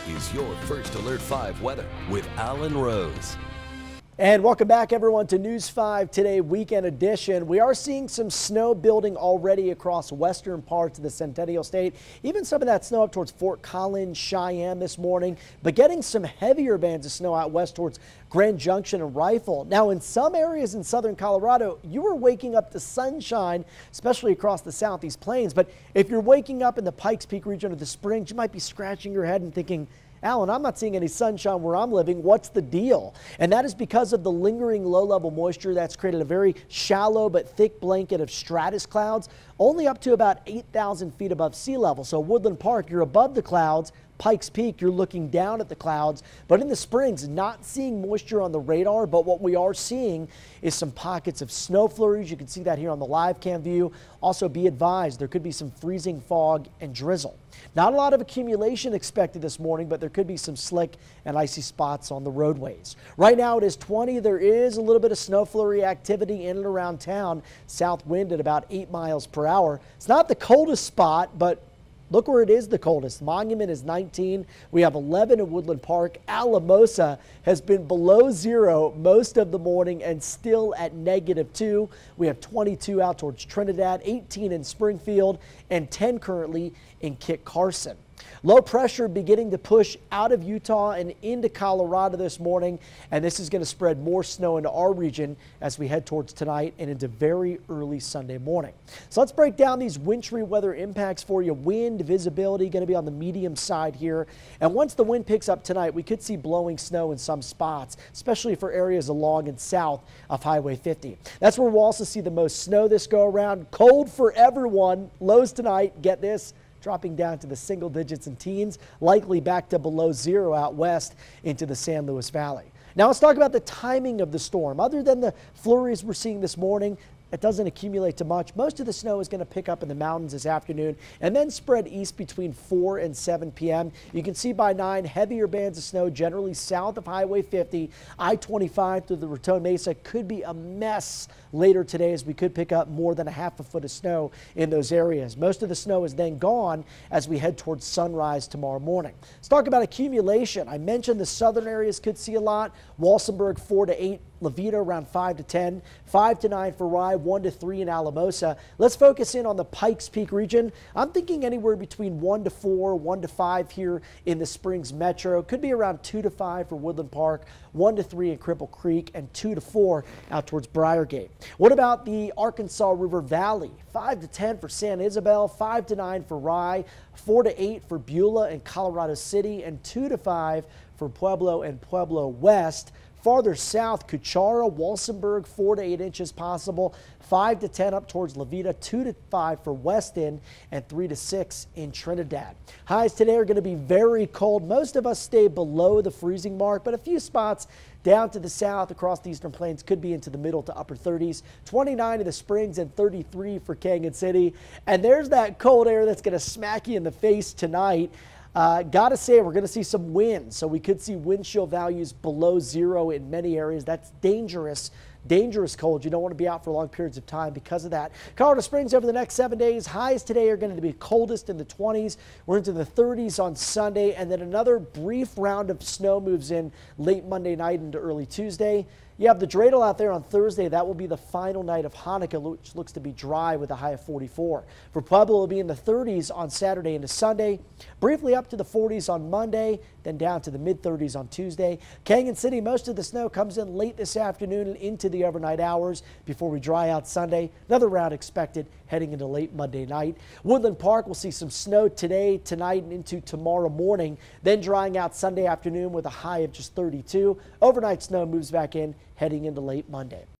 is your First Alert 5 weather with Alan Rose. And welcome back, everyone, to News 5 Today Weekend Edition. We are seeing some snow building already across western parts of the Centennial State. Even some of that snow up towards Fort Collins, Cheyenne this morning, but getting some heavier bands of snow out west towards Grand Junction and Rifle. Now, in some areas in southern Colorado, you are waking up to sunshine, especially across the southeast plains. But if you're waking up in the Pikes Peak region of the Springs, you might be scratching your head and thinking, Alan, I'm not seeing any sunshine where I'm living. What's the deal? And that is because of the lingering low-level moisture that's created a very shallow but thick blanket of stratus clouds, only up to about 8,000 feet above sea level. So Woodland Park, you're above the clouds. Pikes Peak, you're looking down at the clouds, but in the Springs, not seeing moisture on the radar, but what we are seeing is some pockets of snow flurries. You can see that here on the live cam view. Also be advised, there could be some freezing fog and drizzle. Not a lot of accumulation expected this morning, but there could be some slick and icy spots on the roadways. Right now it is 20. There is a little bit of snow flurry activity in and around town. South wind at about 8 miles per hour. It's not the coldest spot, but look where it is the coldest. Monument is 19. We have 11 in Woodland Park. Alamosa has been below zero most of the morning and still at -2. We have 22 out towards Trinidad, 18 in Springfield, and 10 currently in Kit Carson. Low pressure beginning to push out of Utah and into Colorado this morning, and this is going to spread more snow into our region as we head towards tonight and into very early Sunday morning. So let's break down these wintry weather impacts for you. Wind, visibility going to be on the medium side here, and once the wind picks up tonight, we could see blowing snow in some spots, especially for areas along and south of Highway 50. That's where we'll also see the most snow this go around. Cold for everyone. Lows tonight, get this, dropping down to the single digits and teens, likely back to below zero out west into the San Luis Valley. Now let's talk about the timing of the storm. Other than the flurries we're seeing this morning, it doesn't accumulate to much. Most of the snow is going to pick up in the mountains this afternoon and then spread east between 4 and 7 p.m. You can see by 9 heavier bands of snow generally south of Highway 50. I-25 through the Raton Mesa could be a mess later today as we could pick up more than a half a foot of snow in those areas. Most of the snow is then gone as we head towards sunrise tomorrow morning. Let's talk about accumulation. I mentioned the southern areas could see a lot. Walsenburg 4 to 8. Levita around 5 to 10, 5 to 9 for Rye, 1 to 3 in Alamosa. Let's focus in on the Pikes Peak region. I'm thinking anywhere between 1 to 4, 1 to 5 here in the Springs Metro. Could be around 2 to 5 for Woodland Park, 1 to 3 in Cripple Creek, and 2 to 4 out towards Briargate. What about the Arkansas River Valley? 5 to 10 for San Isabel, 5 to 9 for Rye, 4 to 8 for Beulah and Colorado City, and 2 to 5 for Pueblo and Pueblo West. Farther south, Cuchara, Walsenburg, 4 to 8 inches possible, 5 to 10 up towards Levita, 2 to 5 for Weston, and 3 to 6 in Trinidad. Highs today are going to be very cold. Most of us stay below the freezing mark, but a few spots down to the south across the eastern plains could be into the middle to upper 30s. 29 in the Springs and 33 for Canyon City. And there's that cold air that's going to smack you in the face tonight. Gotta say, we're going to see some wind, so we could see wind chill values below zero in many areas. That's dangerous cold. You don't want to be out for long periods of time because of that. Colorado Springs over the next 7 days. Highs today are going to be coldest in the 20s. We're into the 30s on Sunday, and then another brief round of snow moves in late Monday night into early Tuesday. You have the dreidel out there on Thursday. That will be the final night of Hanukkah, which looks to be dry with a high of 44. For Pueblo, it will be in the 30s on Saturday into Sunday. Briefly up to the 40s on Monday, then down to the mid-30s on Tuesday. Canyon City, most of the snow comes in late this afternoon and into the overnight hours before we dry out Sunday. Another round expected heading into late Monday night. Woodland Park will see some snow today, tonight, and into tomorrow morning, then drying out Sunday afternoon with a high of just 32. Overnight snow moves back in heading into late Monday.